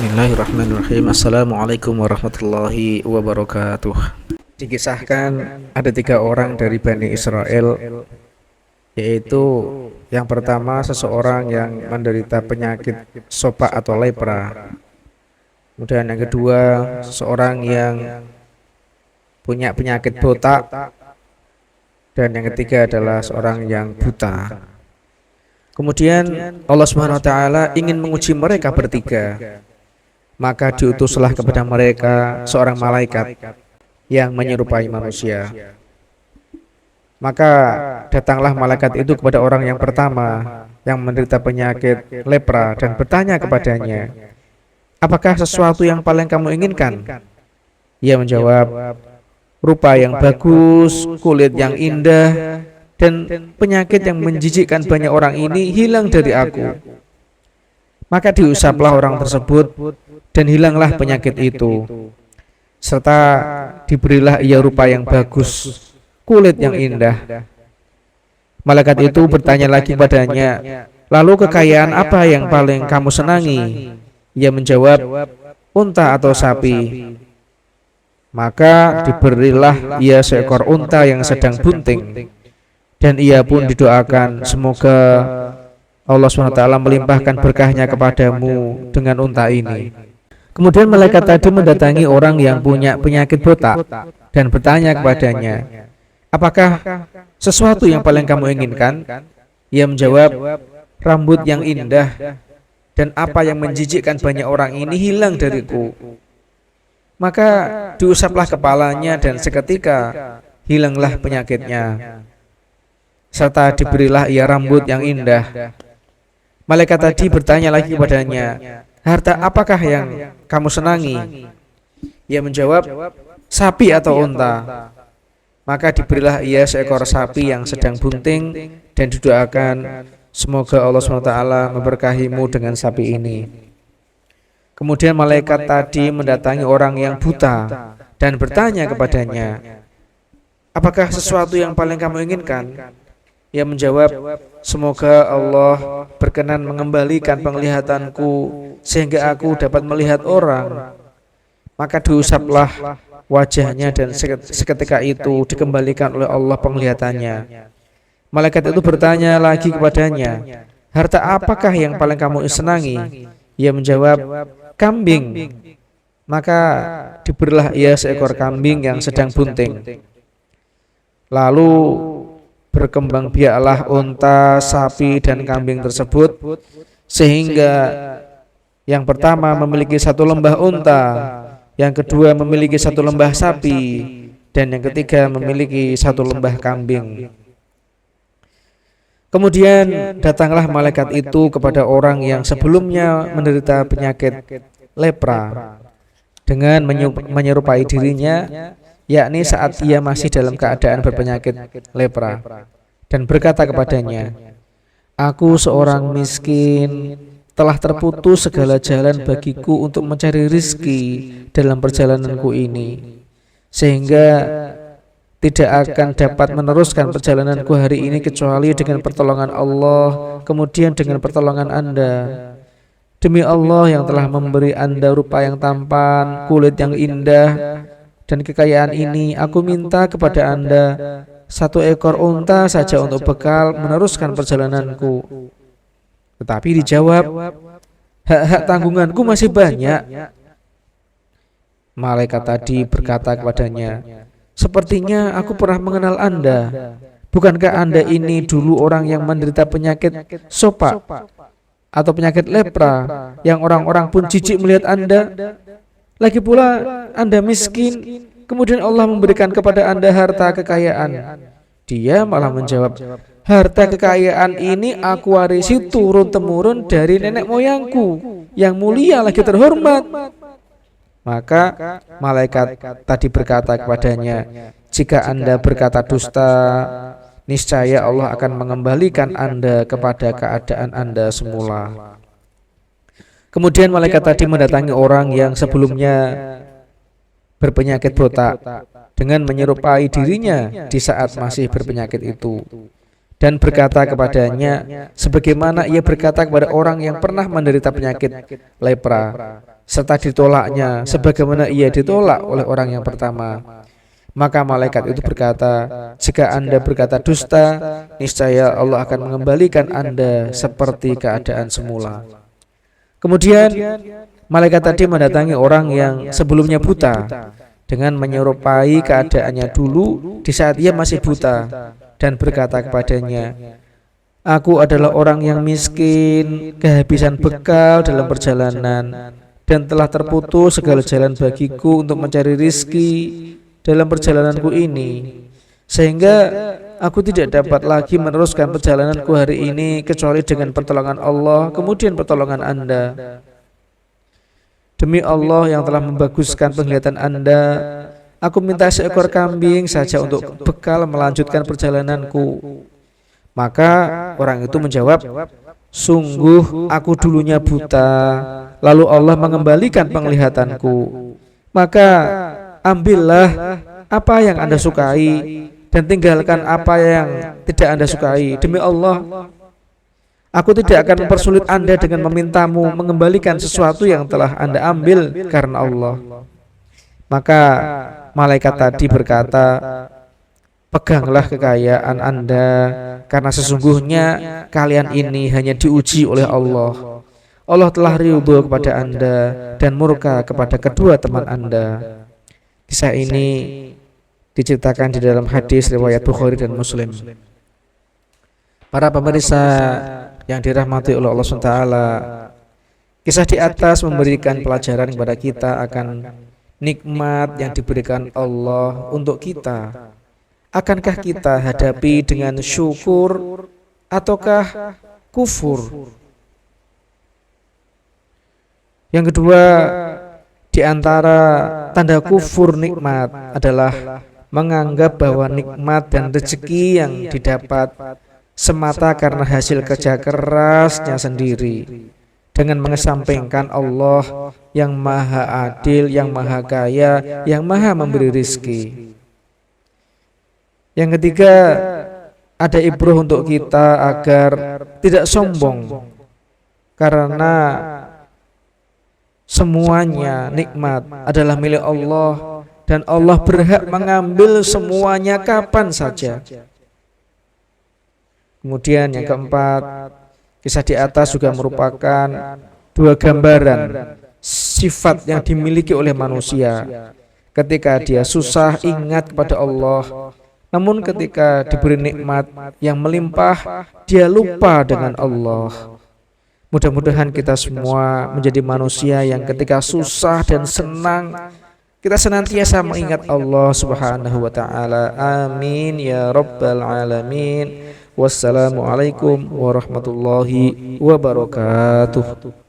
Bismillahirrahmanirrahim. Assalamualaikum warahmatullahi wabarakatuh. Dikisahkan ada 3 orang dari Bani Israel, yaitu yang pertama seseorang yang menderita penyakit sopak atau lepra. Kemudian yang kedua seseorang yang punya penyakit botak, dan yang ketiga adalah seorang yang buta. Kemudian Allah Subhanahu wa taala ingin menguji mereka bertiga. Maka diutuslah kepada mereka seorang malaikat yang menyerupai manusia. Maka datanglah malaikat itu kepada orang yang pertama yang menderita penyakit lepra dan bertanya kepadanya, "Apakah sesuatu yang paling kamu inginkan?" Ia menjawab, "Rupa yang bagus, kulit yang indah, dan penyakit yang menjijikkan banyak orang ini hilang dari aku." Maka diusaplah orang tersebut dan hilanglah penyakit itu, serta diberilah ia rupa yang bagus, kulit yang indah. Malaikat itu bertanya lagi padanya, "Lalu kekayaan apa yang paling kamu senangi?" Ia menjawab, "Unta atau sapi." Maka diberilah ia seekor unta yang sedang bunting, dan ia pun didoakan, "Semoga Allah SWT melimpahkan berkahnya kepadamu dengan unta ini." Kemudian malaikat tadi mendatangi orang yang punya penyakit botak dan bertanya kepadanya, "Apakah sesuatu yang paling kamu inginkan?" Ia menjawab, "Rambut yang indah, dan apa yang menjijikkan banyak orang ini hilang dariku." Maka diusaplah kepalanya dan seketika hilanglah penyakitnya, serta diberilah ia rambut yang indah. Malaikat tadi bertanya lagi kepadanya, "Harta apakah yang kamu senangi?" Ia menjawab, "Sapi atau unta." Maka diberilah ia seekor sapi yang sedang bunting dan didoakan, "Semoga Allah SWT memberkahimu dengan sapi ini." Kemudian malaikat tadi mendatangi orang yang buta dan bertanya kepadanya, "Apakah sesuatu yang paling kamu inginkan?" Ia menjawab, "Semoga Allah berkenan mengembalikan penglihatanku sehingga aku dapat melihat orang." Maka diusaplah wajahnya dan seketika itu dikembalikan oleh Allah penglihatannya. Malaikat itu bertanya lagi kepadanya, "Harta apakah yang paling kamu senangi?" Ia menjawab, "Kambing." Maka diberilah ia seekor kambing yang sedang bunting. Lalu berkembang biaklah unta, sapi, dan kambing tersebut, sehingga yang pertama memiliki 1 lembah unta, yang kedua memiliki 1 lembah sapi, dan yang ketiga memiliki 1 lembah kambing. Kemudian datanglah malaikat itu kepada orang yang sebelumnya menderita penyakit lepra dengan menyerupai dirinya, yakni saat ia masih dalam keadaan berpenyakit lepra, dan berkata kepadanya, "Aku seorang miskin, telah terputus segala jalan bagiku untuk mencari rizki dalam perjalananku ini, sehingga tidak akan dapat meneruskan perjalananku hari ini kecuali dengan pertolongan Allah, kemudian dengan pertolongan Anda. Demi Allah yang telah memberi Anda rupa yang tampan, kulit yang indah, dan kekayaan ini, aku minta kepada Anda 1 ekor unta saja untuk bekal meneruskan perjalananku." Tetapi dijawab, "Hak-hak tanggunganku masih banyak." Malaikat tadi berkata kepadanya, "Sepertinya aku pernah mengenal Anda. Bukankah Anda ini dulu orang yang menderita penyakit sopak atau penyakit lepra yang orang-orang pun jijik melihat Anda? Lagi pula Anda miskin, kemudian Allah memberikan kepada Anda harta kekayaan." Dia malah menjawab, "Harta kekayaan ini aku warisi turun-temurun dari nenek moyangku yang mulia lagi terhormat." Maka malaikat tadi berkata kepadanya, "Jika Anda berkata dusta, niscaya Allah akan mengembalikan Anda kepada keadaan Anda semula." Kemudian malaikat tadi mendatangi orang yang sebelumnya berpenyakit botak dengan menyerupai dirinya di saat masih berpenyakit itu, dan berkata kepadanya sebagaimana ia berkata kepada orang yang pernah menderita penyakit lepra, serta ditolaknya sebagaimana ia ditolak oleh orang yang pertama. Maka malaikat itu berkata, jika Anda berkata dusta, niscaya Allah akan mengembalikan Anda seperti keadaan semula. Kemudian malaikat tadi mendatangi orang yang sebelumnya buta dengan menyerupai keadaannya dulu di saat ia masih buta dan berkata kepadanya, aku adalah orang yang miskin, kehabisan bekal dalam perjalanan, dan telah terputus segala jalan bagiku untuk mencari rizki dalam perjalananku ini, sehingga aku tidak dapat lagi meneruskan perjalananku hari ini kecuali dengan pertolongan Allah, kemudian pertolongan Anda. Demi Allah yang telah membaguskan penglihatan Anda, aku minta seekor kambing saja untuk bekal melanjutkan perjalananku. Maka orang itu menjawab, sungguh aku dulunya buta, lalu Allah mengembalikan penglihatanku. Maka ambillah apa yang Anda sukai dan tinggalkan apa yang tidak Anda sukai. Demi Allah, aku tidak akan mempersulit Anda dengan memintamu mengembalikan sesuatu yang telah Anda ambil karena Allah. Maka malaikat tadi berkata, peganglah kekayaan Anda, karena sesungguhnya kalian ini hanya diuji oleh Allah. Allah telah ridho kepada Anda dan murka kepada kedua teman Anda. Kisah ini diceritakan di dalam hadis riwayat Bukhari dan Muslim. Para pemirsa yang dirahmati oleh Allah SWT, kisah di atas memberikan pelajaran kepada kita akan nikmat yang diberikan Allah untuk kita. Akankah kita hadapi dengan syukur ataukah kufur? Yang kedua, di antara tanda kufur nikmat adalah menganggap bahwa nikmat dan rezeki yang didapat semata karena hasil kerja kerasnya sendiri, dengan mengesampingkan Allah yang maha adil, yang maha kaya, yang maha memberi rizki. Yang ketiga, ada ibrah untuk kita agar tidak sombong, karena semuanya nikmat adalah milik Allah dan Allah berhak mengambil semuanya kapan saja. Kemudian yang keempat, kisah di atas juga merupakan dua gambaran sifat yang dimiliki oleh manusia. Ketika dia susah ingat kepada Allah, namun ketika diberi nikmat yang melimpah dia lupa dengan Allah. Mudah-mudahan kita semua menjadi manusia yang ketika susah dan senang kita senantiasa mengingat Allah Subhanahu wa taala. Amin ya rabbal alamin. Wassalamualaikum warahmatullahi wabarakatuh.